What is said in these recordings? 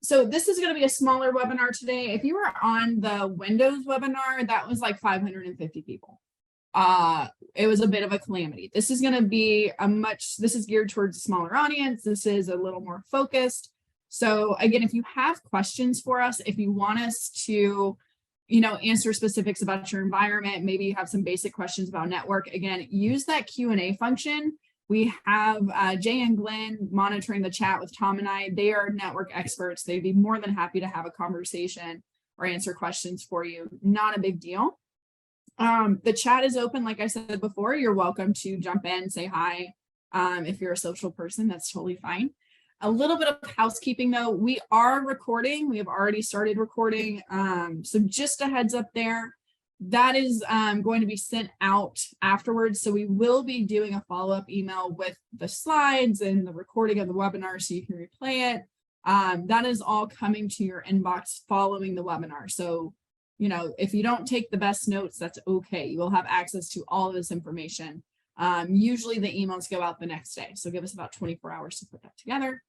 So this is going to be a smaller webinar today. If you were on the Windows webinar, that was like 550 people. It was a bit of a calamity. This is going to be this is geared towards a smaller audience. This is a little more focused. So again, if you have questions for us, if you want us to, answer specifics about your environment, maybe you have some basic questions about network, again, use that Q&A function. We have Jay and Glenn monitoring the chat with Tom and I. They are network experts. They'd be more than happy to have a conversation or answer questions for you. Not a big deal. The chat is open. Like I said before, you're welcome to jump in, say hi. If you're a social person, that's totally fine. A little bit of housekeeping though, we are recording. We have already started recording. So just a heads up there. That is going to be sent out afterwards. So we will be doing a follow-up email with the slides and the recording of the webinar so you can replay it. That is all coming to your inbox following the webinar. So, if you don't take the best notes, that's okay. You will have access to all of this information. Usually the emails go out the next day. So give us about 24 hours to put that together.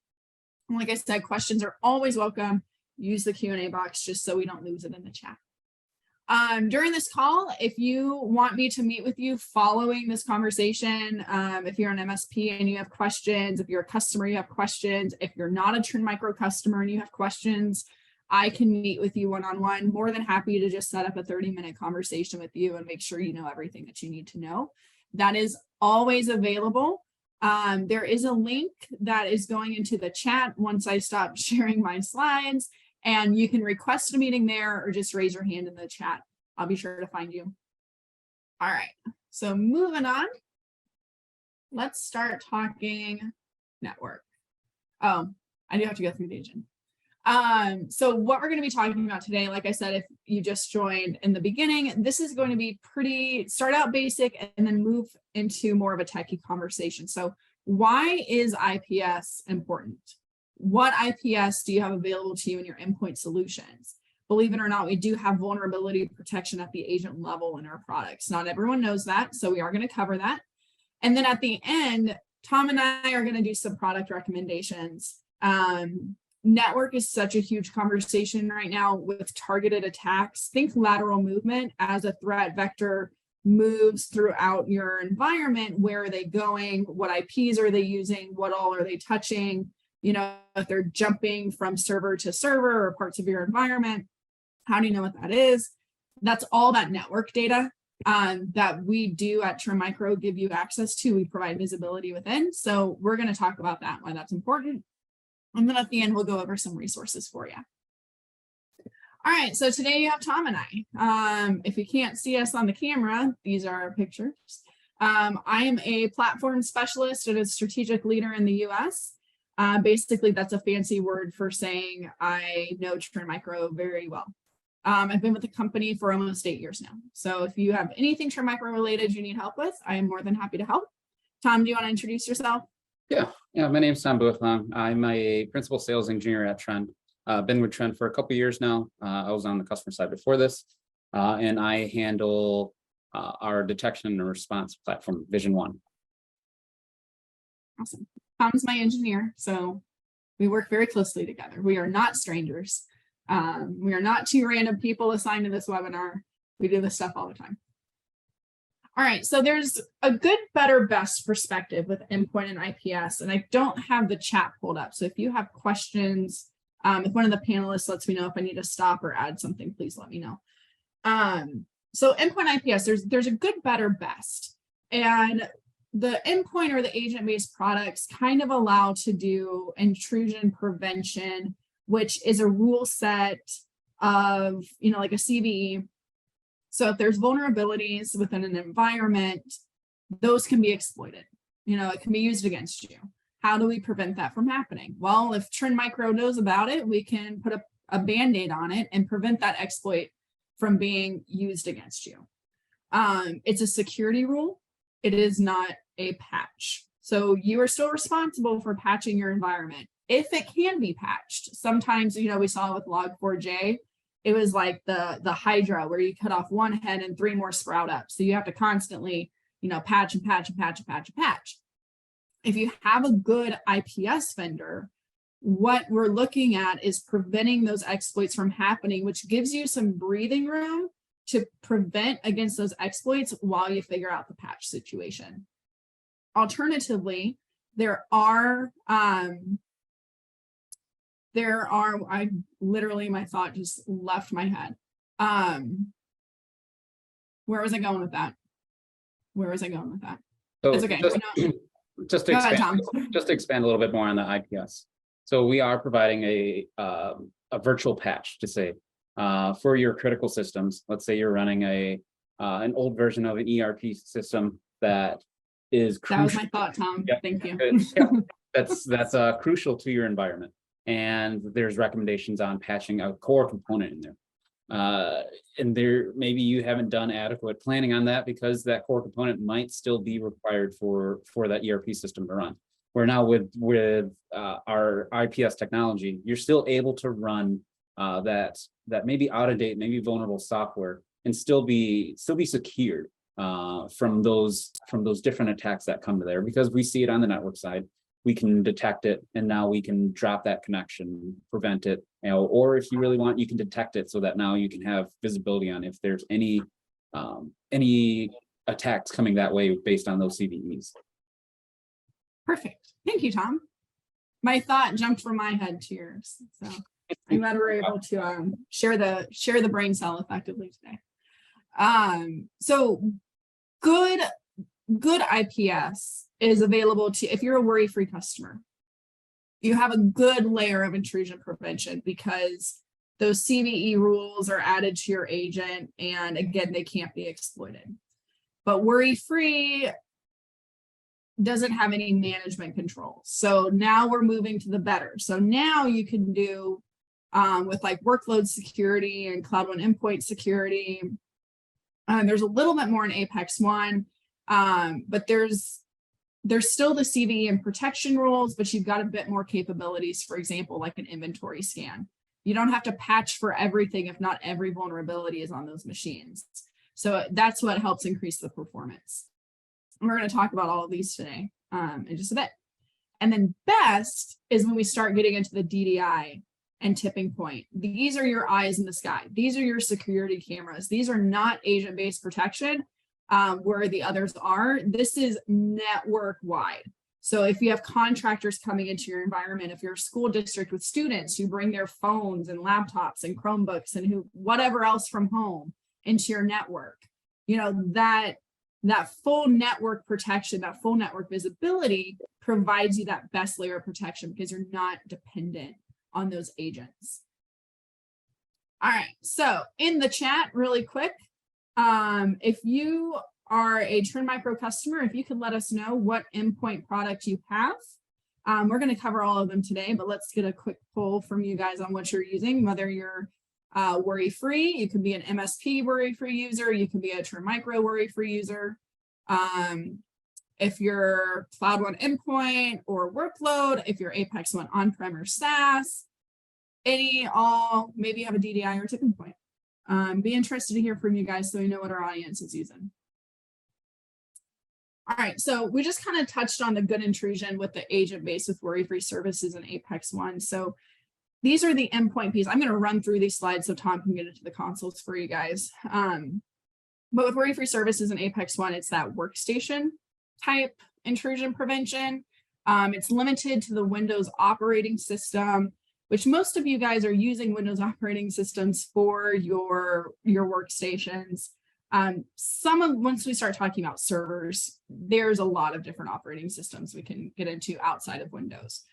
And like I said, questions are always welcome. Use the Q&A box just so we don't lose it in the chat. During this call, if you want me to meet with you following this conversation, if you're an MSP and you have questions, if you're a customer, you have questions, if you're not a Trend Micro customer and you have questions, I can meet with you one-on-one. More than happy to just set up a 30-minute conversation with you and make sure you know everything that you need to know. That is always available. There is a link that is going into the chat once I stop sharing my slides. And you can request a meeting there or just raise your hand in the chat. I'll be sure to find you. All right, so moving on. Let's start talking network. Oh, I do have to go through the agenda. So what we're going to be talking about today, like I said, if you just joined in the beginning, this is going to be start out basic and then move into more of a techie conversation. So why is IPS important? What IPS do you have available to you in your endpoint solutions? Believe it or not, we do have vulnerability protection at the agent level in our products. Not everyone knows that, so we are going to cover that. And then at the end, Tom and I are going to do some product recommendations. Network is such a huge conversation right now with targeted attacks. Think lateral movement as a threat vector moves throughout your environment. Where are they going? What IPs are they using? What all are they touching? If they're jumping from server to server or parts of your environment, how do you know what that is? That's all that network data that we do at Trend Micro give you access to. We provide visibility within. So we're going to talk about that, why that's important. And then at the end, we'll go over some resources for you. All right, so today you have Tom and I. If you can't see us on the camera, these are our pictures. I am a platform specialist and a strategic leader in the US. Basically, that's a fancy word for saying I know Trend Micro very well. I've been with the company for almost 8 years now. So if you have anything Trend Micro related you need help with, I am more than happy to help. Tom, do you want to introduce yourself? Yeah. My name's Tom Bouathong. I'm a principal sales engineer at Trend. Been with Trend for a couple of years now. I was on the customer side before this, and I handle our detection and response platform, Vision One. Awesome. Tom's my engineer, so we work very closely together. We are not strangers. We are not two random people assigned to this webinar. We do this stuff all the time. All right, so there's a good, better, best perspective with endpoint and IPS, and I don't have the chat pulled up. So if you have questions, if one of the panelists lets me know if I need to stop or add something, please let me know. So endpoint IPS, there's a good, better, best. And the endpoint or the agent-based products kind of allow to do intrusion prevention, which is a rule set of, like a CVE. So if there's vulnerabilities within an environment, those can be exploited. It can be used against you. How do we prevent that from happening? Well, if Trend Micro knows about it, we can put a Band-Aid on it and prevent that exploit from being used against you. It's a security rule. It is not a patch. So you are still responsible for patching your environment if it can be patched. Sometimes, we saw with Log4j, it was like the Hydra where you cut off one head and 3 more sprout up. So you have to constantly, patch and patch and patch and patch and patch. If you have a good IPS vendor, what we're looking at is preventing those exploits from happening, which gives you some breathing room to prevent against those exploits while you figure out the patch situation. Alternatively, I literally, my thought just left my head. Where was I going with that? So It's okay. just to Go ahead, expand, Tom. just to expand a little bit more on the IPS. So we are providing a virtual patch to say for your critical systems. Let's say you're running an old version of an ERP system that is crucial. That was my thought, Tom. Yeah, Thank you. yeah, that's crucial to your environment. And there's recommendations on patching a core component in there. And there, maybe you haven't done adequate planning on that because that core component might still be required for that ERP system to run. Where now with our IPS technology, you're still able to run that maybe out of date, maybe vulnerable software, and still be secured from those different attacks that come to there, because we see it on the network side. We can detect it, and now we can drop that connection, prevent it, or if you really want, you can detect it so that now you can have visibility on if there's any attacks coming that way based on those CVEs. Perfect. Thank you, Tom. My thought jumped from my head to yours, so I'm glad we're able to share the brain cell effectively today. So good IPS is available to, if you're a worry-free customer, you have a good layer of intrusion prevention because those CVE rules are added to your agent, and again, they can't be exploited. But worry-free doesn't have any management controls. So now we're moving to the better. So now you can do with like workload security and cloud-one endpoint security. There's a little bit more in Apex One, but there's still the CVE and protection rules, but you've got a bit more capabilities, for example, like an inventory scan. You don't have to patch for everything if not every vulnerability is on those machines. So that's what helps increase the performance. And we're going to talk about all of these today in just a bit. And then best is when we start getting into the DDI and tipping point. These are your eyes in the sky. These are your security cameras. These are not agent-based protection where the others are. This is network-wide. So if you have contractors coming into your environment, if you're a school district with students who bring their phones and laptops and Chromebooks and whatever else from home into your network, you know, that full network protection, that full network visibility provides you that best layer of protection because you're not dependent on those agents. All right, so in the chat really quick, if you are a Trend Micro customer, if you could let us know what endpoint product you have. We're going to cover all of them today, but let's get a quick poll from you guys on what you're using, whether you're worry-free, you could be an MSP worry-free user, you could be a Trend Micro worry-free user. If you're cloud-one endpoint or workload, if you're Apex One on-prem or SaaS, maybe you have a DDI or tipping point. Be interested to hear from you guys so we know what our audience is using. All right, so we just kind of touched on the good intrusion with the agent base with worry-free services and Apex One. So these are the endpoint pieces. I'm going to run through these slides so Tom can get into the consoles for you guys. But with worry-free services and Apex One, it's that workstation type intrusion prevention. It's limited to the Windows operating system, which most of you guys are using Windows operating systems for your workstations. Once we start talking about servers, there's a lot of different operating systems we can get into outside of Windows.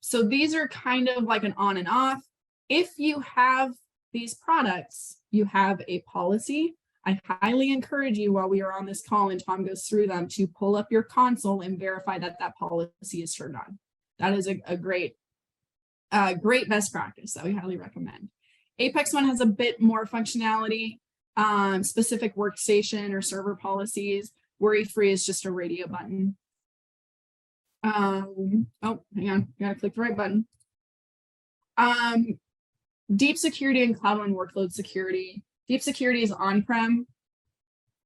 So these are kind of like an on and off. If you have these products, you have a policy. I highly encourage you while we are on this call and Tom goes through them to pull up your console and verify that that policy is turned on. That is a great best practice that we highly recommend. Apex One has a bit more functionality, specific workstation or server policies. Worry-free is just a radio button. Oh, hang on, gotta click the right button. Deep security and cloud-one-workload-security. Deep security is on-prem.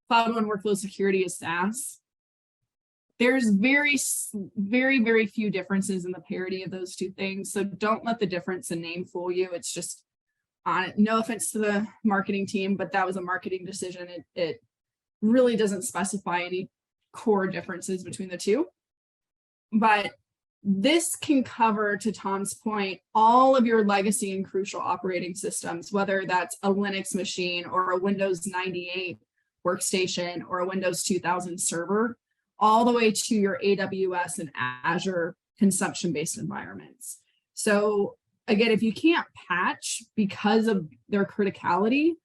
Cloud-one-workload-security is SaaS. There's very few differences in the parity of those two things. So don't let the difference in name fool you. It's just on it. No offense to the marketing team, but that was a marketing decision. It really doesn't specify any core differences between the two. But this can cover, to Tom's point, all of your legacy and crucial operating systems, whether that's a Linux machine or a Windows 98 workstation or a Windows 2000 server, all the way to your AWS and Azure consumption-based environments. So again, if you can't patch because of their criticality,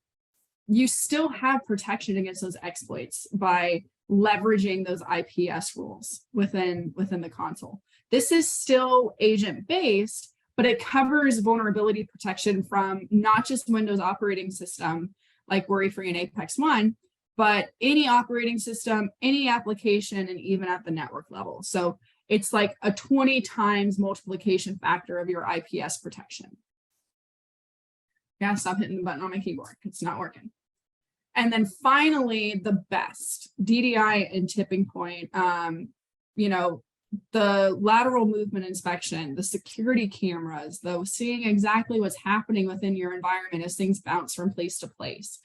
you still have protection against those exploits by leveraging those IPS rules within the console. This is still agent-based, but it covers vulnerability protection from not just Windows operating system like Worry-Free and Apex One, but any operating system, any application, and even at the network level. So it's like a 20 times multiplication factor of your IPS protection. Yeah, stop hitting the button on my keyboard. It's not working. And then finally, the best, DDI and tipping point, you know, the lateral movement inspection, the security cameras, though, seeing exactly what's happening within your environment as things bounce from place to place.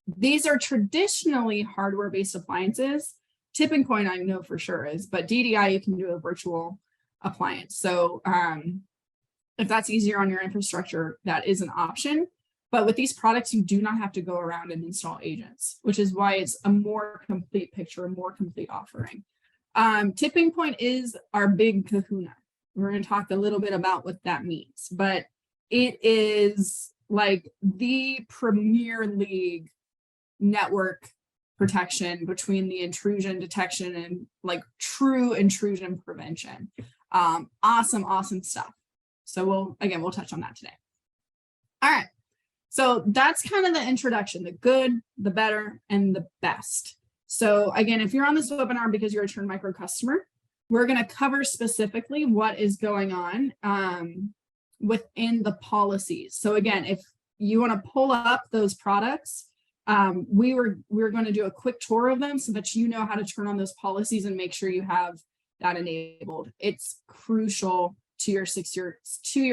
These are traditionally hardware-based appliances. Tipping point, I know for sure is, but DDI, you can do a virtual appliance. So if that's easier on your infrastructure, that is an option. But with these products, you do not have to go around and install agents, which is why it's a more complete picture, a more complete offering. Tipping point is our big kahuna. We're going to talk a little bit about what that means, but it is like the Premier League network protection between the intrusion detection and like true intrusion prevention. Awesome stuff. So we'll touch on that today. All right. So that's kind of the introduction, the good, the better, and the best. So again, if you're on this webinar because you're a Trend Micro customer, we're going to cover specifically what is going on within the policies. So again, if you want to pull up those products, we're going to do a quick tour of them so that you know how to turn on those policies and make sure you have that enabled. It's crucial to your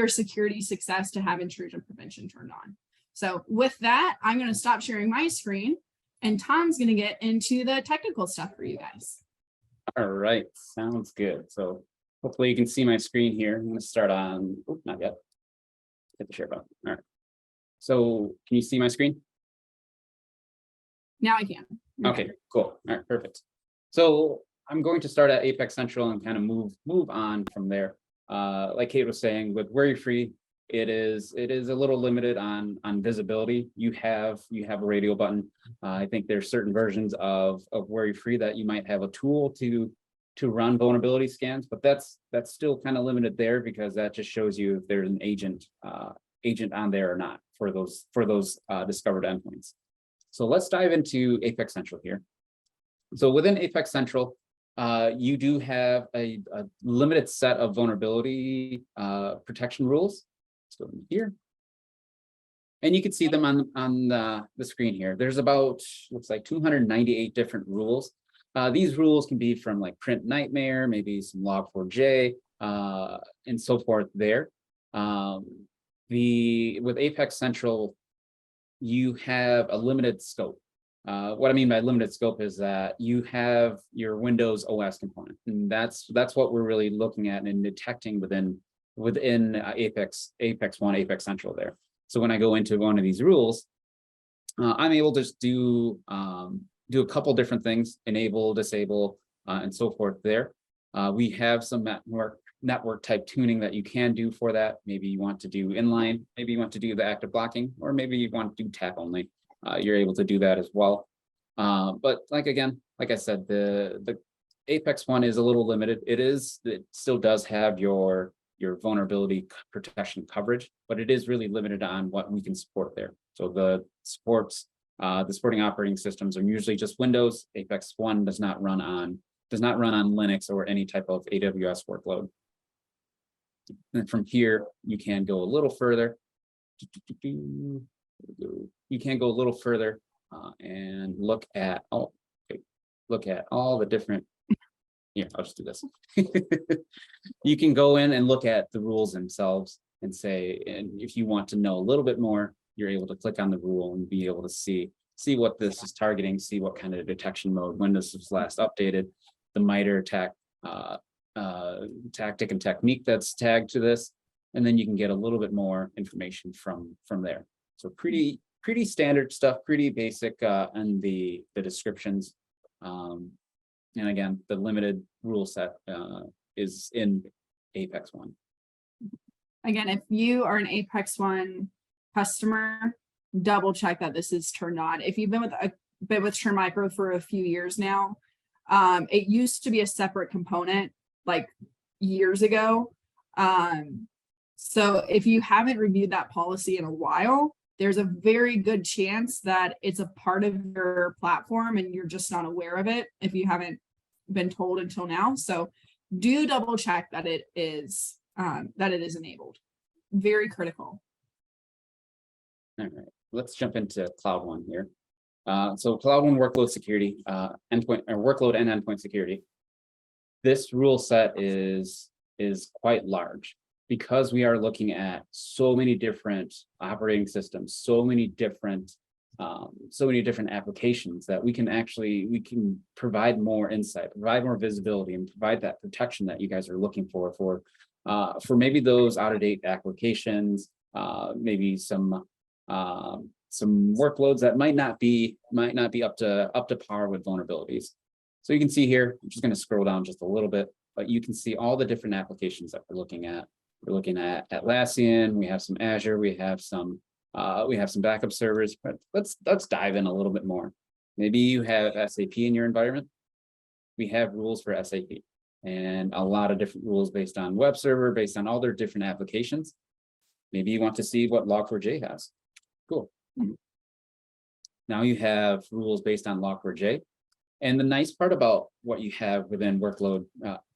security success to have intrusion prevention turned on. So with that, I'm going to stop sharing my screen and Tom's going to get into the technical stuff for you guys. All right, sounds good. So hopefully you can see my screen here. I'm going to start on, not yet. Hit the share button. All right. So can you see my screen? Now I can. Okay, cool. All right, perfect. So I'm going to start at Apex Central and kind of move on from there. Like Kate was saying, with Worry-Free, it is a little limited on visibility. You have a radio button. I think there's certain versions of Worry-Free that you might have a tool to run vulnerability scans, but that's still kind of limited there because that just shows you if there's an agent on there or not for those discovered endpoints. So let's dive into Apex Central here. So within Apex Central, you do have a limited set of vulnerability protection rules. Let's go in here. And you can see them on the screen here. There's about, looks like 298 different rules. These rules can be from like Print Nightmare, maybe some Log4j, and so forth there. With Apex Central, you have a limited scope. What I mean by limited scope is that you have your Windows OS component, and that's what we're really looking at and detecting within Apex One, Apex Central there. So when I go into one of these rules, I'm able to just do a couple different things: enable, disable, and so forth there. We have some network type tuning that you can do for that. Maybe you want to do inline, maybe you want to do the active blocking, or maybe you want to do tap only. You're able to do that as well. But like I said, the Apex one is a little limited. It still does have your vulnerability protection coverage, but it is really limited on what we can support there. So the supporting operating systems are usually just Windows. Apex One does not run on Linux or any type of AWS workload. And from here, you can go a little further. You can go a little further and look at all the different Yeah, I'll just do this. You can go in and look at the rules themselves and say, and if you want to know a little bit more, you're able to click on the rule and be able to see what this is targeting, see what kind of detection mode, when this was last updated, the MITRE attack tactic and technique that's tagged to this, and then you can get a little bit more information from there. So pretty standard stuff, pretty basic on the descriptions. And again, the limited rule set is in Apex One. Again, if you are an Apex One customer, double check that this is turned on. If you've been with Trend Micro for a few years now, it used to be a separate component like years ago. So if you haven't reviewed that policy in a while, there's a very good chance that it's a part of your platform and you're just not aware of it if you haven't been told until now. So do double check that it is enabled. Very critical. All right, let's jump into cloud-one here. So cloud-one workload security, endpoint or workload and endpoint security. This rule set is quite large because we are looking at so many different operating systems, so many different applications that we can provide more insight, provide more visibility, and provide that protection that you guys are looking for maybe those out-of-date applications, maybe some workloads that might not be up to par with vulnerabilities. So you can see here, I'm just going to scroll down just a little bit, but you can see all the different applications that we're looking at. We're looking at Atlassian, we have some Azure, we have some backup servers, but let's dive in a little bit more. Maybe you have SAP in your environment. We have rules for SAP and a lot of different rules based on web server, based on all their different applications. Maybe you want to see what Log4j has. Cool. Now you have rules based on Log4j. And the nice part about what you have within workload,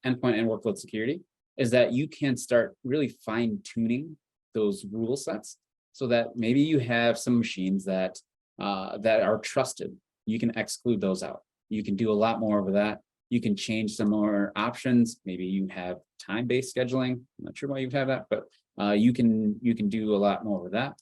endpoint and workload security is that you can start really fine tuning those rule sets so that maybe you have some machines that are trusted. You can exclude those out. You can do a lot more with that. You can change some more options. Maybe you have time-based scheduling. I'm not sure why you have that, but you can do a lot more with that.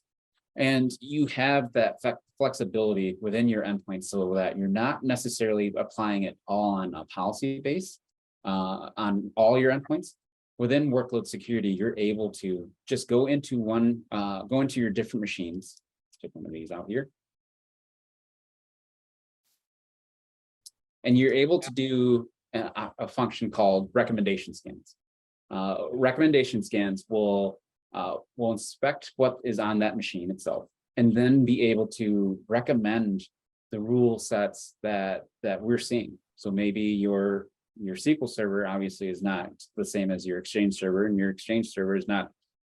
And you have that flexibility within your endpoint so that you're not necessarily applying it all on a policy base on all your endpoints. Within workload security, you're able to just go into your different machines. Let's pick one of these out here. And you're able to do a function called recommendation scans. Recommendation scans will inspect what is on that machine itself, and then be able to recommend the rule sets that we're seeing. So maybe your SQL server obviously is not the same as your Exchange server, and your Exchange server is not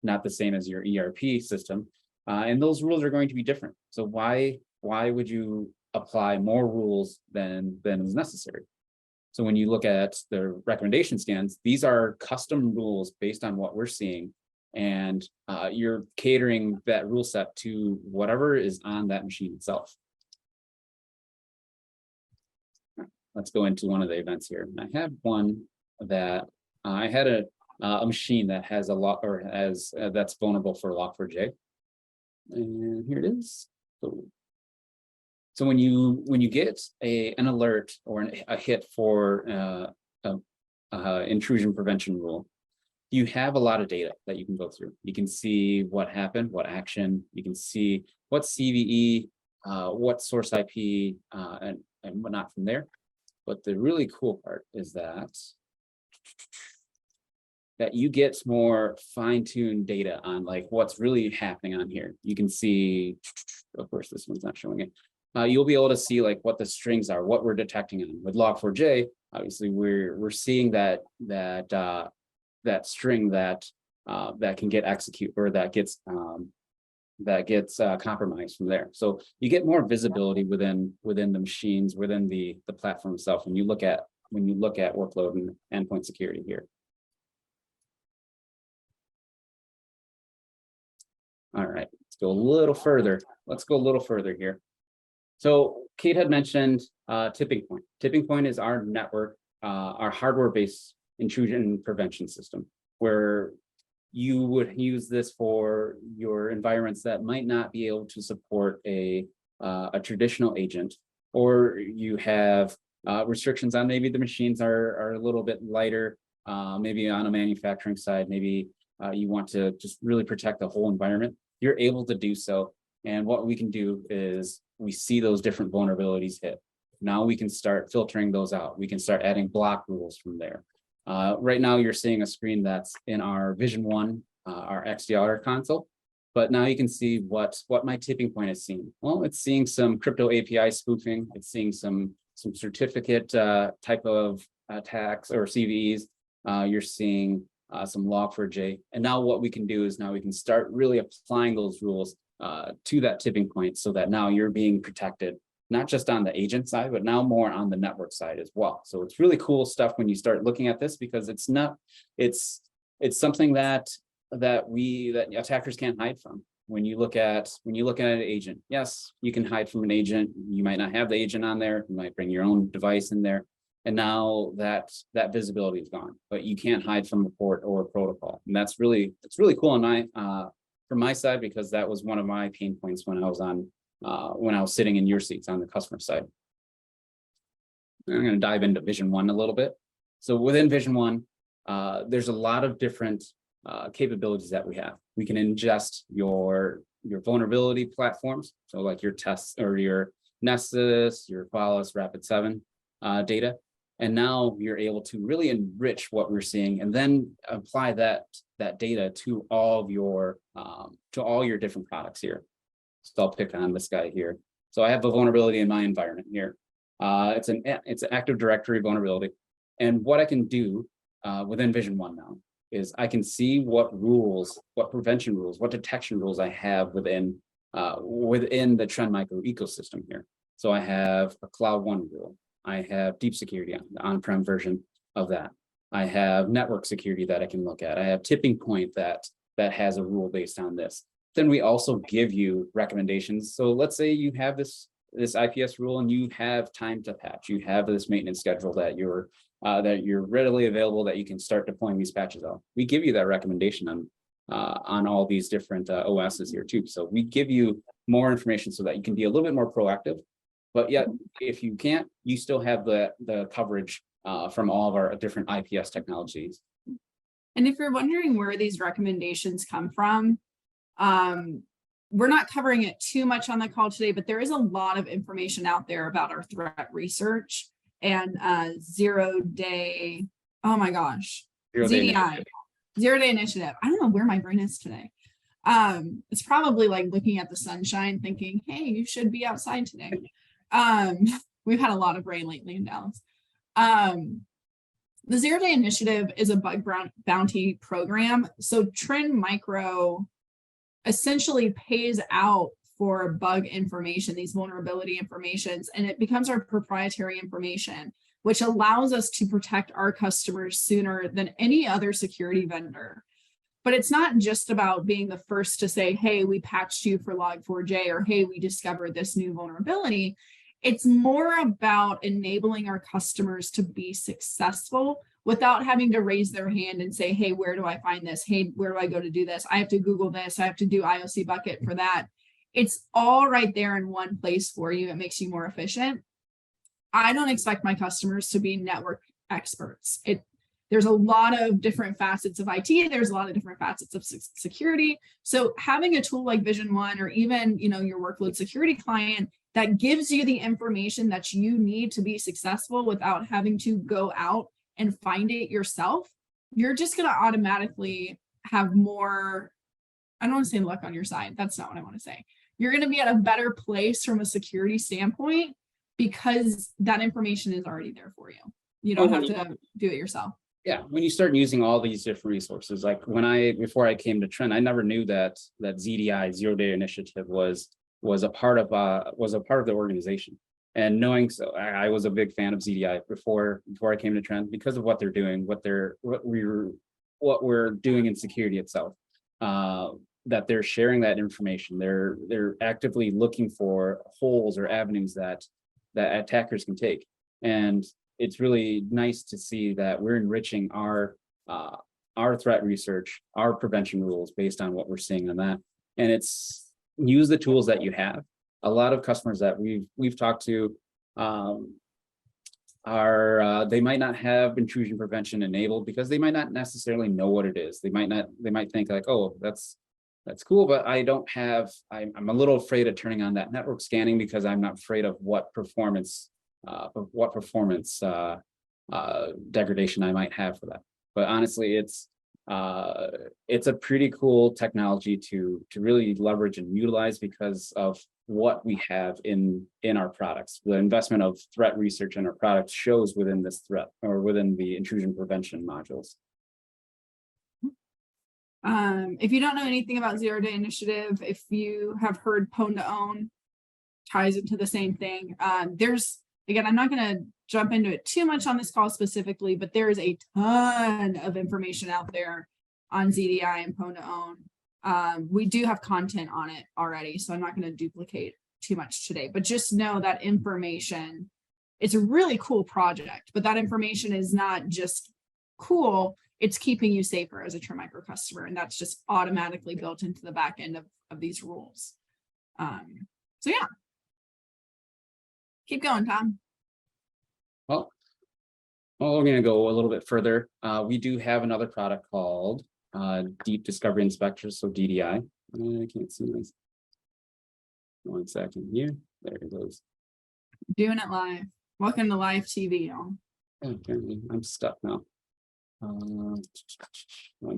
the same as your ERP system, and those rules are going to be different. So why would you apply more rules than is necessary? So when you look at the recommendation scans, these are custom rules based on what we're seeing, and you're catering that rule set to whatever is on that machine itself. Let's go into one of the events here. I have one that I had a machine that has that's vulnerable for Log4j, and here it is. So when you get an alert or a hit for intrusion prevention rule, you have a lot of data that you can go through. You can see what happened, what action. You can see what CVE, what source IP, and whatnot from there. But the really cool part is that you get more fine-tuned data on like what's really happening on here. You can see, of course, this one's not showing it. You'll be able to see like what the strings are, what we're detecting on. With Log4j, obviously we're seeing that string that can get executed or that gets compromised from there. So you get more visibility within the machines, within the platform itself when you look at workload and endpoint security here. All right, let's go a little further. Here. So Kate had mentioned tipping point. Tipping point is our network our hardware-based intrusion prevention system, where you would use this for your environments that might not be able to support a traditional agent, or you have restrictions on maybe the machines are a little bit lighter, maybe on a manufacturing side, maybe you want to just really protect the whole environment. You're able to do so. And what we can do is we see those different vulnerabilities hit. Now we can start filtering those out. We can start adding block rules from there. Right now you're seeing a screen that's in our Vision 1, our XDR console. But now you can see what my tipping point is seeing. Well, it's seeing some crypto API spoofing. It's seeing some certificate type of attacks or CVEs. You're seeing some log4j. And now what we can do is now we can start really applying those rules to that tipping point, so that now you're being protected, not just on the agent side, but now more on the network side as well. So it's really cool stuff when you start looking at this, because it's something that attackers can't hide from. When you look at an agent, yes, you can hide from an agent. You might not have the agent on there. You might bring your own device in there. And now that visibility is gone, but you can't hide from a port or a protocol. And it's really cool on from my side, because that was one of my pain points when I was sitting in your seats on the customer side. I'm going to dive into Vision 1 a little bit. So within Vision 1, there's a lot of different capabilities that we have. We can ingest your vulnerability platforms, so like your tests or your Nessus, your Qualys, Rapid7 data, and now you're able to really enrich what we're seeing, and then apply that data to all your different products here. So I'll pick on this guy here. So I have a vulnerability in my environment here. It's an Active Directory vulnerability, and what I can do within Vision 1 now is I can see what prevention rules, what detection rules I have within the Trend Micro ecosystem here. So I have a cloud-one rule. I have deep security, the on-prem version of that. I have network security that I can look at. I have tipping point that has a rule based on this. Then we also give you recommendations. So let's say you have this IPS rule and you have time to patch. You have this maintenance schedule that you're readily available, that you can start deploying these patches out. We give you that recommendation on all these different OSs here too. So we give you more information so that you can be a little bit more proactive. But yet, if you can't, you still have the coverage from all of our different IPS technologies. And if you're wondering where these recommendations come from, we're not covering it too much on the call today, but there is a lot of information out there about our threat research and zero-day, oh my gosh, ZDI, zero-day initiative. I don't know where my brain is today. It's probably like looking at the sunshine thinking, hey, you should be outside today. We've had a lot of rain lately in Dallas. The zero-day initiative is a bug bounty program. So Trend Micro essentially pays out for bug information, these vulnerability informations, and it becomes our proprietary information, which allows us to protect our customers sooner than any other security vendor. But it's not just about being the first to say, hey, we patched you for log4j, or hey, we discovered this new vulnerability. It's more about enabling our customers to be successful without having to raise their hand and say, hey, where do I find this? Hey, where do I go to do this? I have to Google this. I have to do IOC bucket for that. It's all right there in one place for you. It makes you more efficient. I don't expect my customers to be network experts. There's a lot of different facets of IT. There's a lot of different facets of security. So having a tool like Vision 1, or even your workload security client, that gives you the information that you need to be successful without having to go out and find it yourself, you're just going to automatically have more, I don't want to say luck on your side. That's not what I want to say. You're going to be at a better place from a security standpoint because that information is already there for you. You don't have to do it yourself. Yeah, when you start using all these different resources, like before I came to Trend, I never knew that ZDI, zero-day initiative, was a part of the organization. And knowing so, I was a big fan of ZDI before I came to Trend, because of what they're doing, what we're doing in security itself. That they're sharing that information. They're actively looking for holes or avenues that attackers can take. And it's really nice to see that we're enriching our threat research, our prevention rules based on what we're seeing on that. And it's use the tools that you have. A lot of customers that we've talked to they might not have intrusion prevention enabled because they might not necessarily know what it is. They might think like, oh, that's cool, but I'm a little afraid of turning on that network scanning because I'm not afraid of what performance degradation I might have for that. But honestly, it's a pretty cool technology to really leverage and utilize because of what we have in our products. The investment of threat research in our products shows within this threat or within the intrusion prevention modules. If you don't know anything about zero-day initiative, if you have heard pwn to own, ties into the same thing. Again, I'm not going to jump into it too much on this call specifically, but there is a ton of information out there on ZDI and pwn to own. We do have content on it already, so I'm not going to duplicate too much today, but just know that information, it's a really cool project, but that information is not just cool, it's keeping you safer as a Trendmicro customer, and that's just automatically built into the back end of these rules. So yeah, keep going, Tom. Well, we're going to go a little bit further. We do have another product called Deep Discovery Inspector, so DDI. I can't see this. 1 second here. There it goes. Doing it live. Welcome to live TV, y'all. Okay, I'm stuck now. 1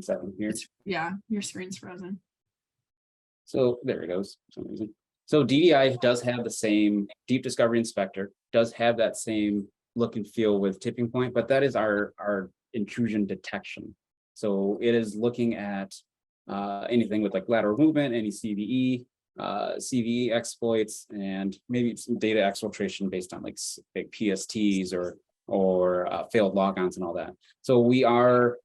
second here. Yeah, your screen's frozen. So there it goes for some reason. So DDI does have the same Deep Discovery Inspector, does have that same look and feel with Tipping Point, but that is our intrusion detection. So it is looking at anything with like lateral movement, any CVE exploits, and maybe some data exfiltration based on like PSTs or failed logons and all that. So we are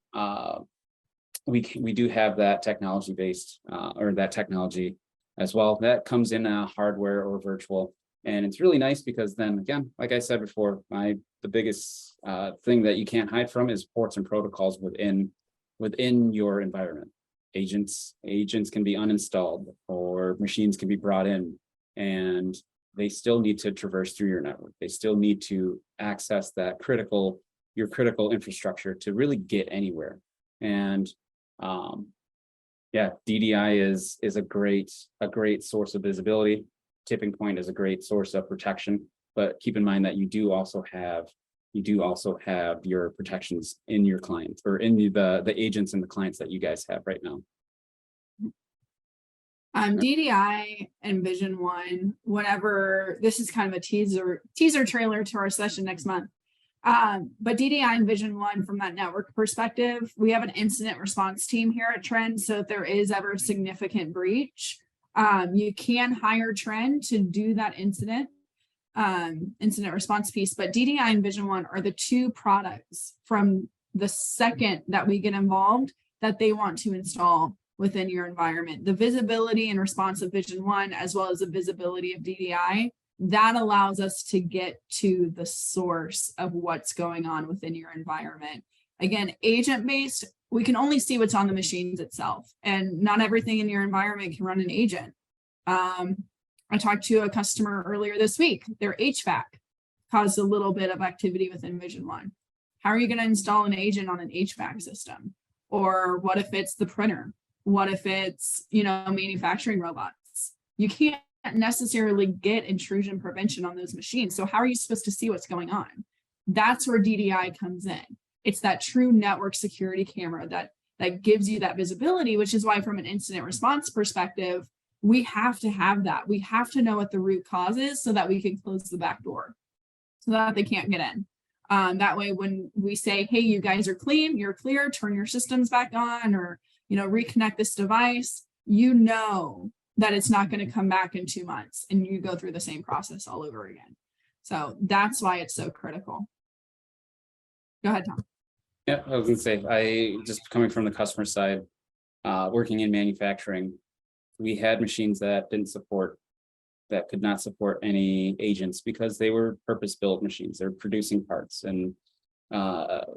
we do have that technology based or that technology as well. That comes in hardware or virtual, and it's really nice because then again, like I said before, the biggest thing that you can't hide from is ports and protocols within your environment. Agents can be uninstalled or machines can be brought in, and they still need to traverse through your network. They still need to access that your critical infrastructure to really get anywhere. And yeah, DDI is a great source of visibility. Tipping Point is a great source of protection, but keep in mind that you do also have your protections in your clients or in the agents and the clients that you guys have right now. DDI and Vision One, whenever this is kind of a teaser trailer to our session next month. But DDI and Vision One, from that network perspective, we have an incident response team here at Trend. So if there is ever a significant breach, you can hire Trend to do that incident response piece. But DDI and Vision One are the two products from the second that we get involved that they want to install within your environment. The visibility and response of Vision One, as well as the visibility of DDI, that allows us to get to the source of what's going on within your environment. Again, agent-based, we can only see what's on the machines itself, and not everything in your environment can run an agent. I talked to a customer earlier this week. Their HVAC caused a little bit of activity within Vision One. How are you going to install an agent on an HVAC system? Or what if it's the printer? What if it's, manufacturing robots? You can't necessarily get intrusion prevention on those machines. So how are you supposed to see what's going on? That's where DDI comes in. It's that true network security camera that gives you that visibility, which is why from an incident response perspective, we have to have that. We have to know what the root cause is so that we can close the back door so that they can't get in. That way, when we say, hey, you guys are clean, you're clear, turn your systems back on, or, reconnect this device, that it's not going to come back in 2 months and you go through the same process all over again. So that's why it's so critical. Go ahead, Tom. Yeah, I was going to say, I just coming from the customer side, working in manufacturing, we had machines that didn't support that could not support any agents because they were purpose-built machines. They're producing parts. And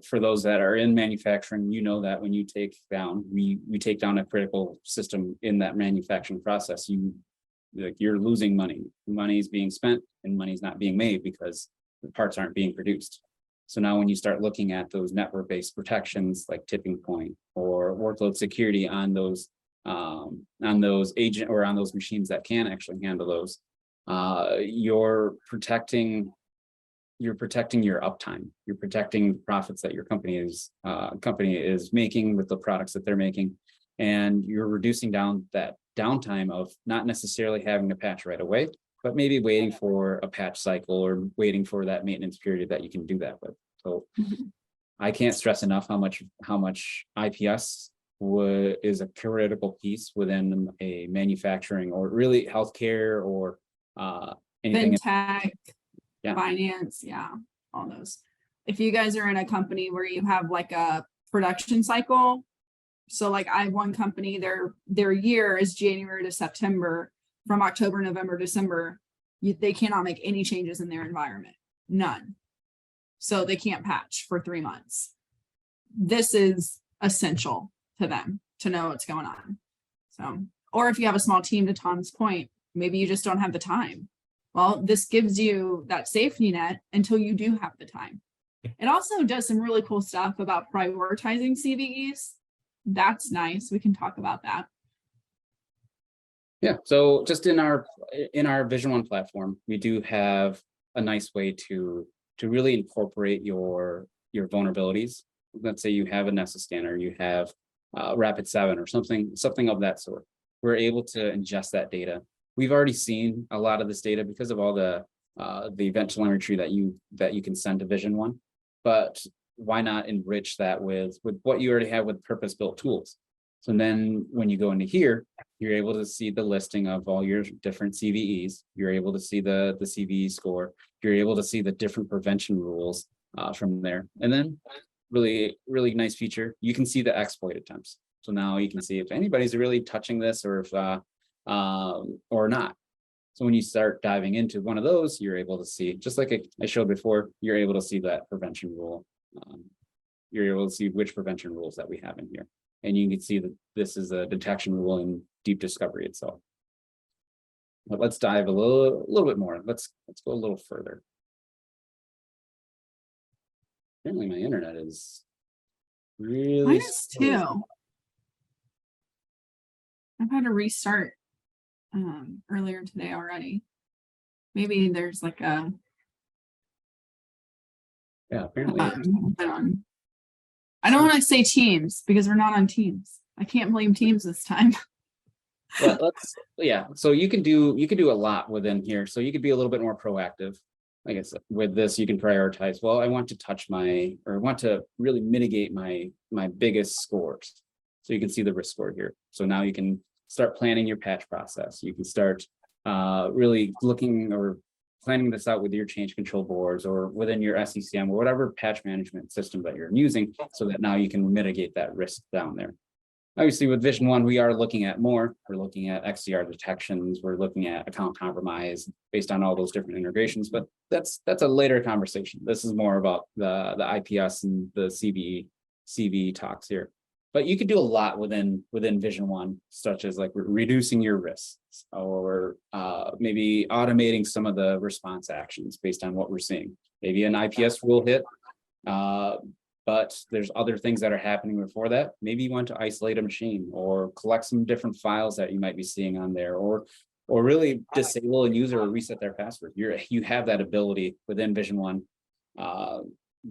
for those that are in manufacturing, you know that when you take down, we take down a critical system in that manufacturing process, you're losing money. Money is being spent and money is not being made because the parts aren't being produced. So now when you start looking at those network-based protections like tipping point or workload security on those agent or on those machines that can actually handle those, you're protecting your uptime. You're protecting profits that your company is making with the products that they're making, and you're reducing down that downtime of not necessarily having to patch right away, but maybe waiting for a patch cycle or waiting for that maintenance period that you can do that with. So I can't stress enough how much IPS is a critical piece within a manufacturing or really healthcare or anything. Fintech, Yeah. finance, yeah, all those. If you guys are in a company where you have like a production cycle, so like I have one company, their year is January to September. From October, November, December, they cannot make any changes in their environment, none. So they can't patch for 3 months. This is essential to them to know what's going on. So, or if you have a small team, to Tom's point, maybe you just don't have the time. Well, this gives you that safety net until you do have the time. It also does some really cool stuff about prioritizing CVEs. That's nice. We can talk about that. Yeah, so just in our Vision One platform, we do have a nice way to really incorporate your vulnerabilities. Let's say you have a Nessus scanner, you have Rapid7 or something of that sort. We're able to ingest that data. We've already seen a lot of this data because of all the event telemetry that you can send to Vision One, but why not enrich that with what you already have with purpose-built tools? So then when you go into here, you're able to see the listing of all your different CVEs. You're able to see the CVE score. You're able to see the different prevention rules from there. And then really, really nice feature, you can see the exploit attempts. So now you can see if anybody's really touching this or if or not. So when you start diving into one of those, you're able to see, just like I showed before, you're able to see that prevention rule. You're able to see which prevention rules that we have in here. And you can see that this is a detection rule in deep discovery itself. But let's dive a little bit more. Let's go a little further. Apparently my internet is really Mine is too. I've had to restart earlier today already. Maybe there's like a apparently I don't want to say Teams because we're not on Teams. I can't blame Teams this time. But so you can do a lot within here. So you could be a little bit more proactive. Like I said, with this, you can prioritize. Well, I want to really mitigate my biggest scores. So you can see the risk score here. So now you can start planning your patch process. You can start really looking or planning this out with your change control boards or within your SCCM or whatever patch management system that you're using, so that now you can mitigate that risk down there. Obviously, with Vision One, we are looking at more. We're looking at XDR detections. We're looking at account compromise based on all those different integrations. But that's a later conversation. This is more about the IPS and the CVE talks here. But you could do a lot within Vision One, such as like reducing your risks or maybe automating some of the response actions based on what we're seeing. Maybe an IPS rule hit. But there's other things that are happening before that. Maybe you want to isolate a machine or collect some different files that you might be seeing on there, or really disable a user or reset their password. You have that ability within Vision One,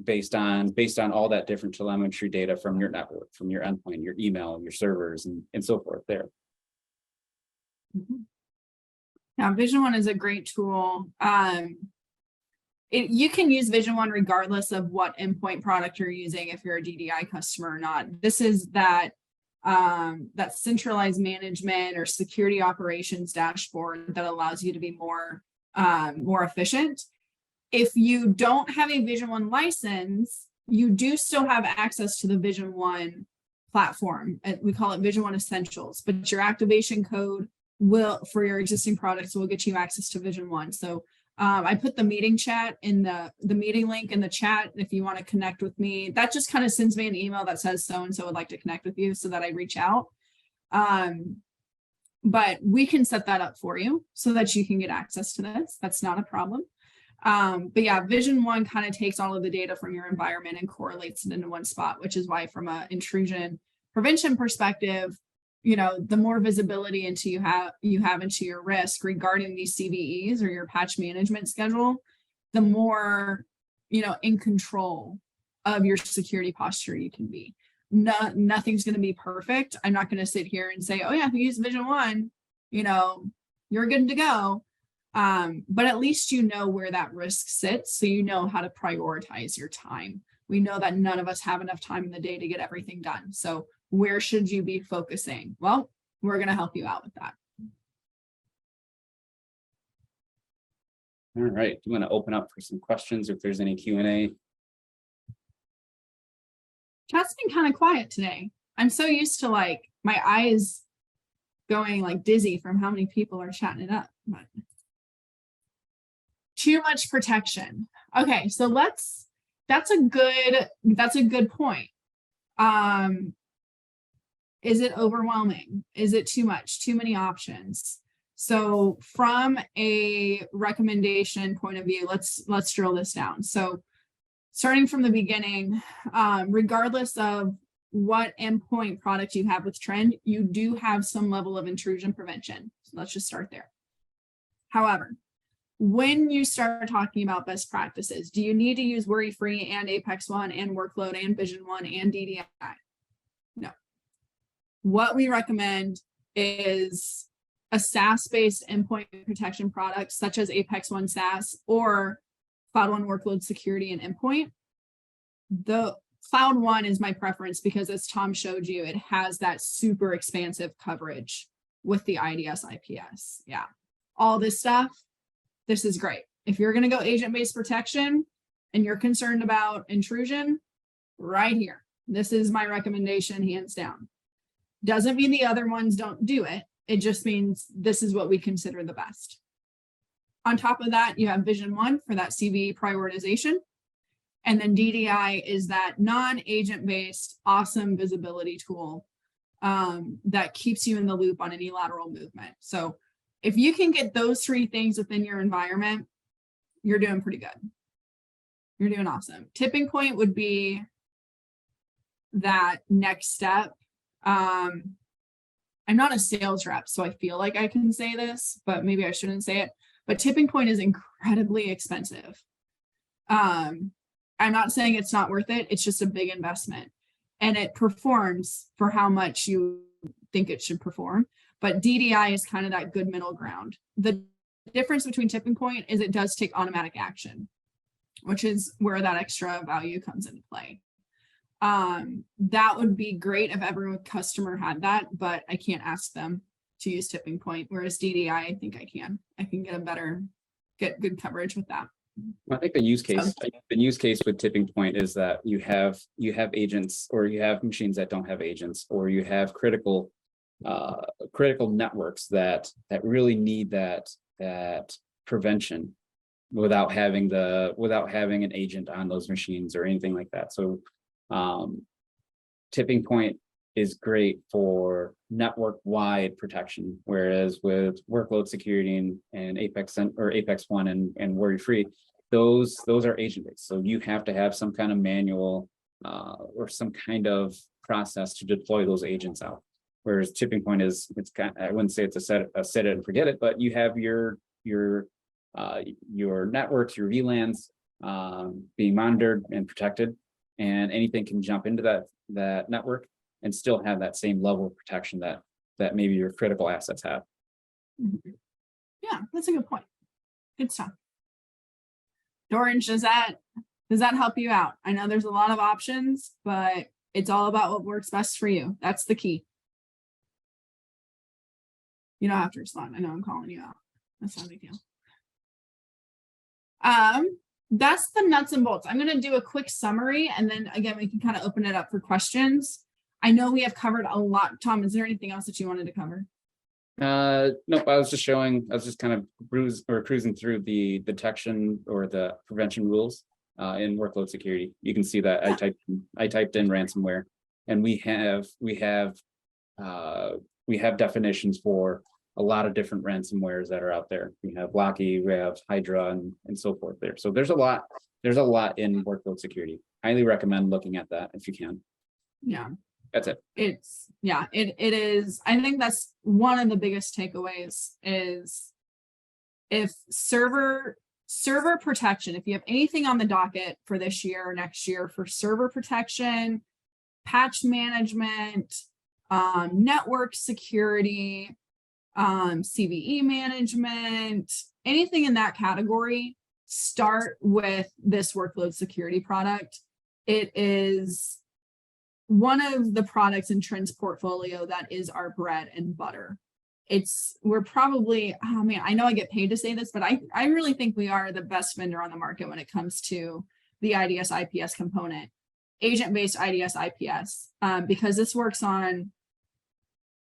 based on all that different telemetry data from your network, from your endpoint, your email, your servers, and so forth there. Now, Vision One is a great tool. You can use Vision One regardless of what endpoint product you're using, if you're a DDI customer or not. This is that centralized management or security operations dashboard that allows you to be more efficient. If you don't have a Vision One license, you do still have access to the Vision One platform. We call it Vision One Essentials, but your activation code for your existing products will get you access to Vision One. So I put the meeting chat in the meeting link in the chat. If you want to connect with me, that just kind of sends me an email that says so-and-so would like to connect with you so that I reach out. But we can set that up for you so that you can get access to this. That's not a problem. But yeah, Vision One kind of takes all of the data from your environment and correlates it into one spot, which is why from an intrusion prevention perspective, you know, the more visibility into you have into your risk regarding these CVEs or your patch management schedule, the more, you know, in control of your security posture you can be. Nothing's going to be perfect. I'm not going to sit here and say, oh yeah, if you use Vision One, you know, you're good to go. But at least you know where that risk sits, so you know how to prioritize your time. We know that none of us have enough time in the day to get everything done. So where should you be focusing? Well, we're going to help you out with that. All right, I'm going to open up for some questions if there's any Q&A. Chat's been kind of quiet today. I'm so used to like my eyes going like dizzy from how many people are chatting it up. But too much protection. Okay, so that's a good point. Is it overwhelming? Is it too much? Too many options? So from a recommendation point of view, let's drill this down. So starting from the beginning, regardless of what endpoint product you have with Trend, you do have some level of intrusion prevention. So let's just start there. However, when you start talking about best practices, do you need to use Worry-Free and Apex One and Workload and Vision One and DDI? No. What we recommend is a SaaS-based endpoint protection product such as Apex One SaaS or cloud-one-workload-security and endpoint. The Cloud One is my preference because, as Tom showed you, it has that super expansive coverage with the IDS IPS. Yeah, all this stuff. This is great. If you're going to go agent-based protection and you're concerned about intrusion, right here. This is my recommendation, hands down. Doesn't mean the other ones don't do it. It just means this is what we consider the best. On top of that, you have Vision One for that CVE prioritization. And then DDI is that non-agent-based awesome visibility tool that keeps you in the loop on any lateral movement. So if you can get those three things within your environment, you're doing pretty good. You're doing awesome. Tipping point would be that next step. I'm not a sales rep, so I feel like I can say this, but maybe I shouldn't say it. But tipping point is incredibly expensive. I'm not saying it's not worth it. It's just a big investment. And it performs for how much you think it should perform. But DDI is kind of that good middle ground. The difference between tipping point is it does take automatic action, which is where that extra value comes into play. That would be great if every customer had that, but I can't ask them to use tipping point. Whereas DDI, I think I can get good coverage with that. I think the use case with tipping point is that you have agents, or you have machines that don't have agents, or you have critical networks that really need that prevention without having an agent on those machines or anything like that. So tipping point is great for network-wide protection, whereas with workload security and Apex One and Worry-Free, those are agent-based. So you have to have some kind of manual or some kind of process to deploy those agents out. Whereas tipping point is, I wouldn't say it's a set it and forget it, but you have your networks, your VLANs being monitored and protected, and anything can jump into that network and still have that same level of protection that maybe your critical assets have. Mm-hmm. Yeah, that's a good point. Good stuff. Dorange, does that help you out? I know there's a lot of options, but it's all about what works best for you. That's the key. You don't have to respond. I know I'm calling you out. That's not a big deal. That's the nuts and bolts. I'm going to do a quick summary, and then again, we can kind of open it up for questions. I know we have covered a lot. Tom, is there anything else that you wanted to cover? Nope, I was just kind of cruising through the detection or the prevention rules in workload security. You can see that I typed in ransomware, and we have definitions for a lot of different ransomwares that are out there. We have Locky, we have Hydra, and so forth there. So there's a lot in workload security. Highly recommend looking at that if you can. Yeah. That's it. It is. I think that's one of the biggest takeaways is if server protection, if you have anything on the docket for this year or next year for server protection, patch management, network security, CVE management, anything in that category, start with this workload security product. It is one of the products in Trend's portfolio that is our bread and butter. We're probably, oh man, I know I get paid to say this, but I really think we are the best vendor on the market when it comes to the IDS IPS component, agent-based IDS IPS, because this works on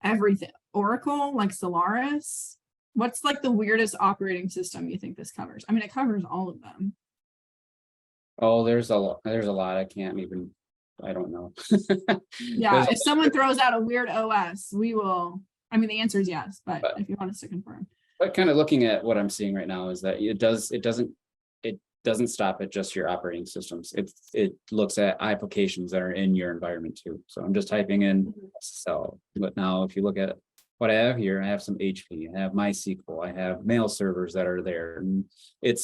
everything. Oracle, like Solaris. What's like the weirdest operating system you think this covers? I mean, it covers all of them. Oh, there's a lot. I don't know. Yeah, if someone throws out a weird OS, we will. I mean, the answer is yes, but if you want us to confirm. But kind of looking at what I'm seeing right now is that it doesn't stop at just your operating systems. It looks at applications that are in your environment too. So I'm just typing in SSL. But now if you look at what I have here, I have some HP, I have MySQL, I have mail servers that are there. And it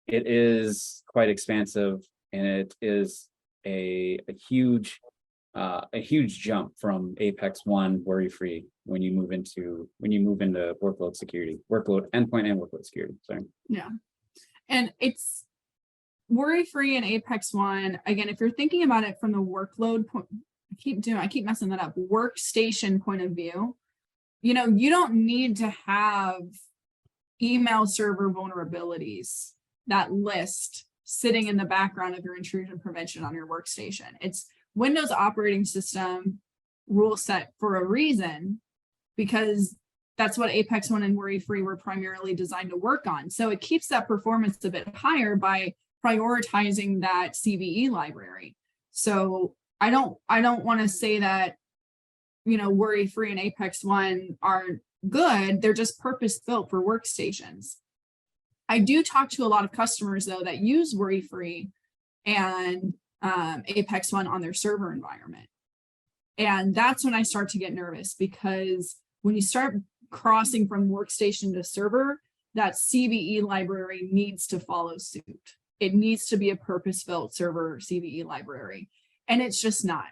is quite expansive, and it is a huge jump from Apex One worry-free when you move into workload security, endpoint and workload security. Sorry. Yeah. And it's worry-free in Apex One. Again, if you're thinking about it from the workload point, I keep messing that up. Workstation point of view, you don't need to have email server vulnerabilities, that list sitting in the background of your intrusion prevention on your workstation. It's Windows operating system rule set for a reason, because that's what Apex One and Worry-Free were primarily designed to work on. So it keeps that performance a bit higher by prioritizing that CVE library. So I don't want to say that, Worry-Free and Apex One aren't good. They're just purpose-built for workstations. I do talk to a lot of customers though that use Worry-Free and Apex One on their server environment. And that's when I start to get nervous, because when you start crossing from workstation to server, that CVE library needs to follow suit. It needs to be a purpose-built server CVE library. And it's just not.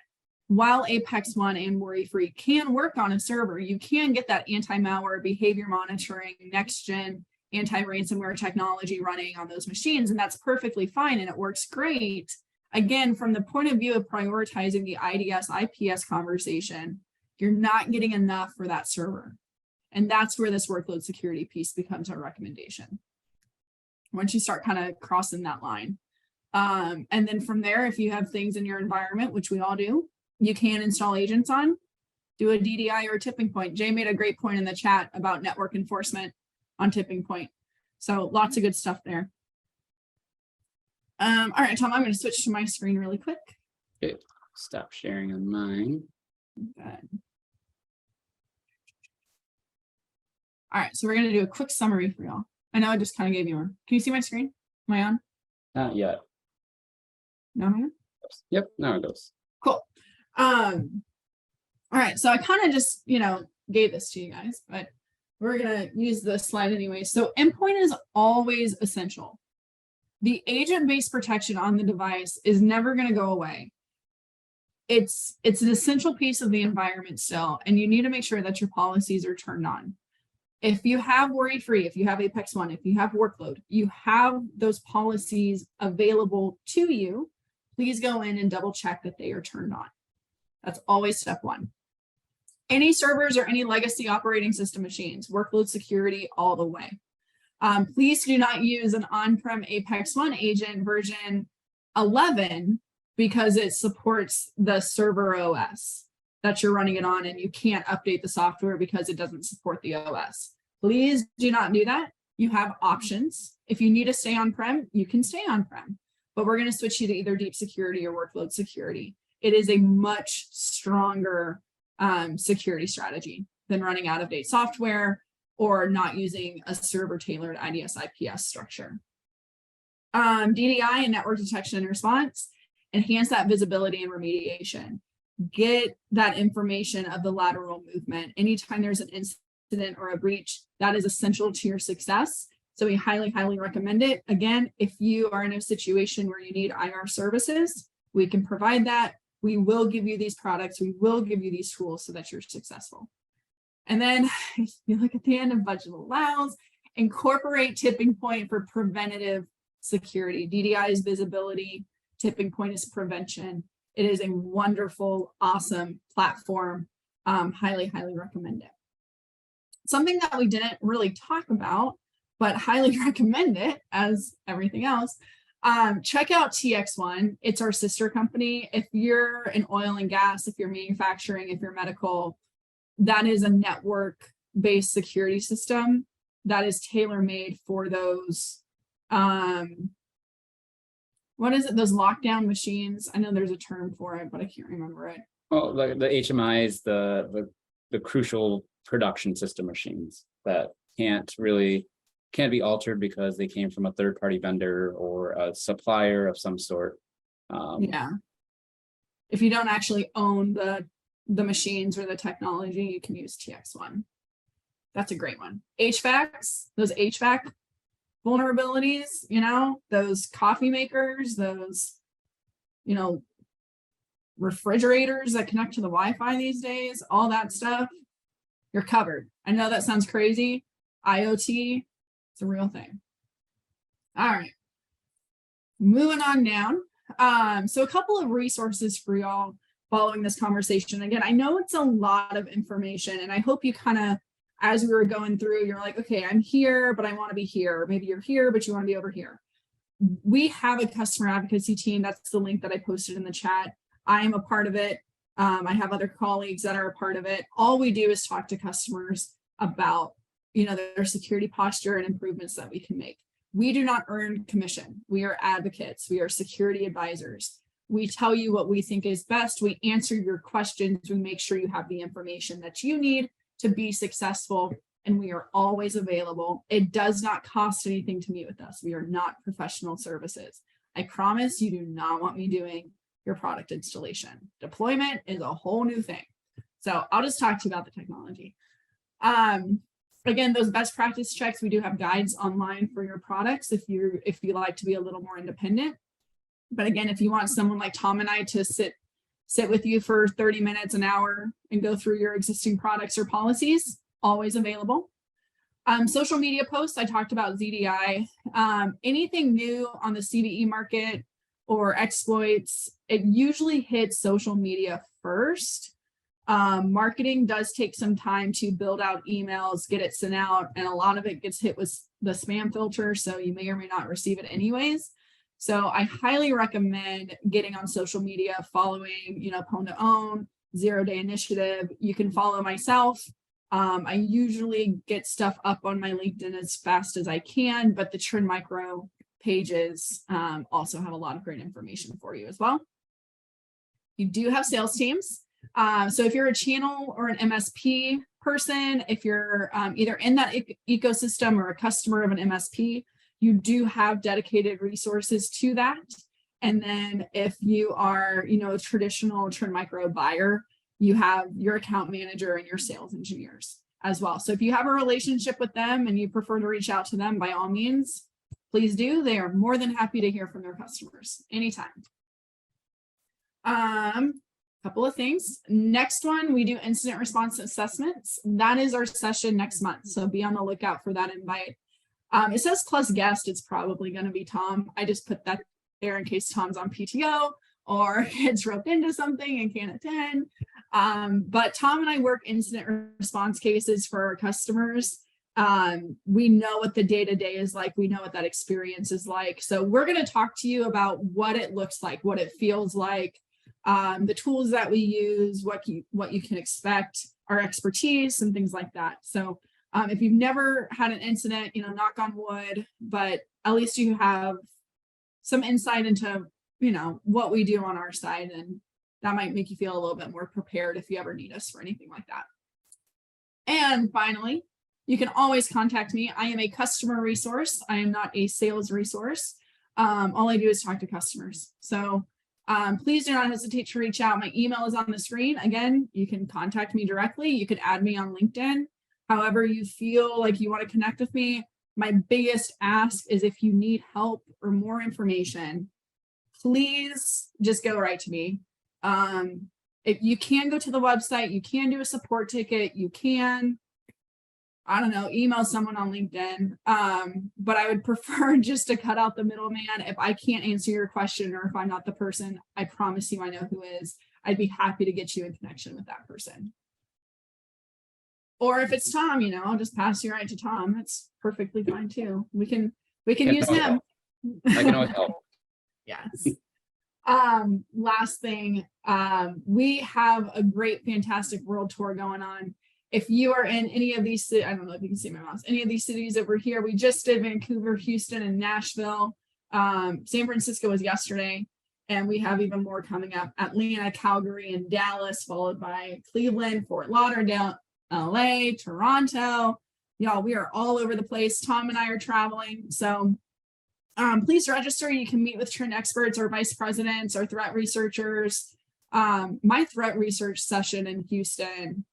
While Apex One and Worry-Free can work on a server, you can get that anti-malware, behavior monitoring, next-gen anti-ransomware technology running on those machines, and that's perfectly fine, and it works great. Again, from the point of view of prioritizing the IDS IPS conversation, you're not getting enough for that server. And that's where this workload security piece becomes our recommendation. Once you start kind of crossing that line. And then from there, if you have things in your environment, which we all do, you can install agents on, do a DDI or a tipping point. Jay made a great point in the chat about network enforcement on tipping point. So lots of good stuff there. All right, Tom, I'm going to switch to my screen really quick. Okay, stop sharing on mine. Good. All right, so we're going to do a quick summary for y'all. I know I just kind of gave you one. Can you see my screen? Am I on? Not yet. No, man? Yep, now it goes. Cool. All right, so I kind of just, gave this to you guys, but we're going to use the slide anyway. So endpoint is always essential. The agent-based protection on the device is never going to go away. It's an essential piece of the environment still, and you need to make sure that your policies are turned on. If you have Worry-Free, if you have Apex One, if you have workload, you have those policies available to you, please go in and double check that they are turned on. That's always step one. Any servers or any legacy operating system machines, workload security all the way. Please do not use an on-prem Apex One agent version 11 because it supports the server OS. that you're running it on and you can't update the software because it doesn't support the OS. Please do not do that. You have options. If you need to stay on-prem, you can stay on-prem, but we're going to switch you to either deep security or workload security. It is a much stronger security strategy than running out-of-date software or not using a server-tailored IDS-IPS structure. DDI and network detection and response, enhance that visibility and remediation. Get that information of the lateral movement. Anytime there's an incident or a breach, that is essential to your success. So we highly, highly recommend it. Again, if you are in a situation where you need IR services, we can provide that. We will give you these products. We will give you these tools so that you're successful. And then if you look at the end of budget allows, incorporate tipping point for preventative security. DDI is visibility, tipping point is prevention. It is a wonderful, awesome platform. Highly, highly recommend it. Something that we didn't really talk about, but highly recommend it as everything else. Check out TX1. It's our sister company. If you're in oil and gas, if you're manufacturing, if you're medical, that is a network-based security system that is tailor-made for those, what is it, those lockdown machines? I know there's a term for it, but I can't remember it. Oh, the HMIs, the crucial production system machines that can't be altered because they came from a third-party vendor or a supplier of some sort. Yeah. If you don't actually own the machines or the technology, you can use TX1. That's a great one. HVACs, those HVAC vulnerabilities, you know, those coffee makers, those, you know, refrigerators that connect to the Wi-Fi these days, all that stuff, you're covered. I know that sounds crazy. IoT, it's a real thing. All right, moving on down. So a couple of resources for y'all following this conversation. Again, I know it's a lot of information, and I hope you kind of, as we were going through, you're like, okay, I'm here, but I want to be here. Maybe you're here, but you want to be over here. We have a customer advocacy team. That's the link that I posted in the chat. I am a part of it. I have other colleagues that are a part of it. All we do is talk to customers about, you know, their security posture and improvements that we can make. We do not earn commission. We are advocates. We are security advisors. We tell you what we think is best. We answer your questions. We make sure you have the information that you need to be successful, and we are always available. It does not cost anything to meet with us. We are not professional services. I promise you do not want me doing your product installation. Deployment is a whole new thing. So I'll just talk to you about the technology. Again, those best practice checks, we do have guides online for your products if you like to be a little more independent. But again, if you want someone like Tom and I to sit with you for 30 minutes, an hour, and go through your existing products or policies, always available. Social media posts, I talked about ZDI. Anything new on the CVE market or exploits, it usually hits social media first. Marketing does take some time to build out emails, get it sent out, and a lot of it gets hit with the spam filter, so you may or may not receive it anyways. So I highly recommend getting on social media, following, you know, Pwn to Own, 0 Day Initiative. You can follow myself. I usually get stuff up on my LinkedIn as fast as I can, but the Trend Micro pages also have a lot of great information for you as well. You do have sales teams. So if you're a channel or an MSP person, if you're either in that ecosystem or a customer of an MSP, you do have dedicated resources to that. And then if you are, you know, a traditional Trend Micro buyer, you have your account manager and your sales engineers as well. So if you have a relationship with them and you prefer to reach out to them, by all means, please do. They are more than happy to hear from their customers anytime. Couple of things. Next one, we do incident response assessments. That is our session next month. So be on the lookout for that invite. It says plus guest. It's probably going to be Tom. I just put that there in case Tom's on PTO or gets roped into something and can't attend. But Tom and I work incident response cases for our customers. We know what the day-to-day is like. We know what that experience is like. So we're going to talk to you about what it looks like, what it feels like, the tools that we use, what you can expect, our expertise, and things like that. So if you've never had an incident, knock on wood, but at least you have some insight into, what we do on our side, and that might make you feel a little bit more prepared if you ever need us for anything like that. And finally, you can always contact me. I am a customer resource. I am not a sales resource. All I do is talk to customers. So please do not hesitate to reach out. My email is on the screen. Again, you can contact me directly. You can add me on LinkedIn. However you feel like you want to connect with me. My biggest ask is if you need help or more information, please just go right to me. If you can go to the website, you can do a support ticket, you can, I don't know, email someone on LinkedIn. But I would prefer just to cut out the middleman. If I can't answer your question, or if I'm not the person, I promise you I know who is. I'd be happy to get you in connection with that person. Or if it's Tom, I'll just pass you right to Tom. That's perfectly fine too. We can use him. I can always help. Yes. Last thing, we have a great, fantastic world tour going on. If you are in any of these, I don't know if you can see my mouse, any of these cities over here, we just did Vancouver, Houston, and Nashville. San Francisco was yesterday, and we have even more coming up. Atlanta, Calgary, and Dallas, followed by Cleveland, Fort Lauderdale, LA, Toronto. Y'all, we are all over the place. Tom and I are traveling. So please register. You can meet with trend experts or vice presidents or threat researchers. My threat research session in Houston,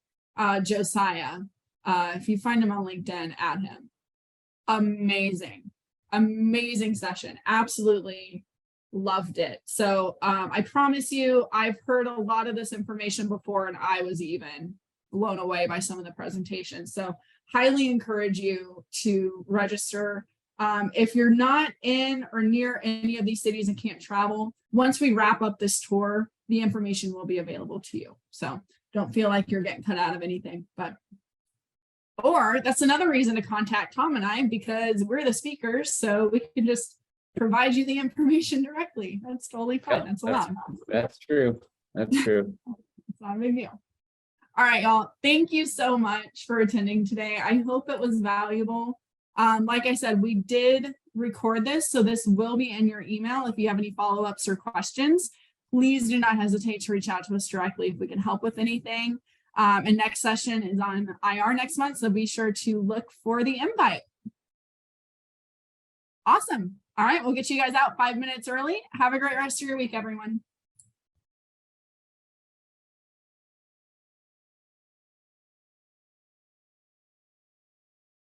Josiah, if you find him on LinkedIn, add him. Amazing session. Absolutely loved it. So I promise you, I've heard a lot of this information before, and I was even blown away by some of the presentations. So highly encourage you to register. If you're not in or near any of these cities and can't travel, once we wrap up this tour, the information will be available to you. So don't feel like you're getting cut out of anything, or that's another reason to contact Tom and I, because we're the speakers, so we can just provide you the information directly. That's totally fine. That's allowed. That's true. That's true. It's not a big deal. All right, y'all. Thank you so much for attending today. I hope it was valuable. Like I said, we did record this, so this will be in your email. If you have any follow-ups or questions, please do not hesitate to reach out to us directly if we can help with anything. And next session is on IR next month, so be sure to look for the invite. Awesome. All right, we'll get you guys out 5 minutes early. Have a great rest of your week, everyone.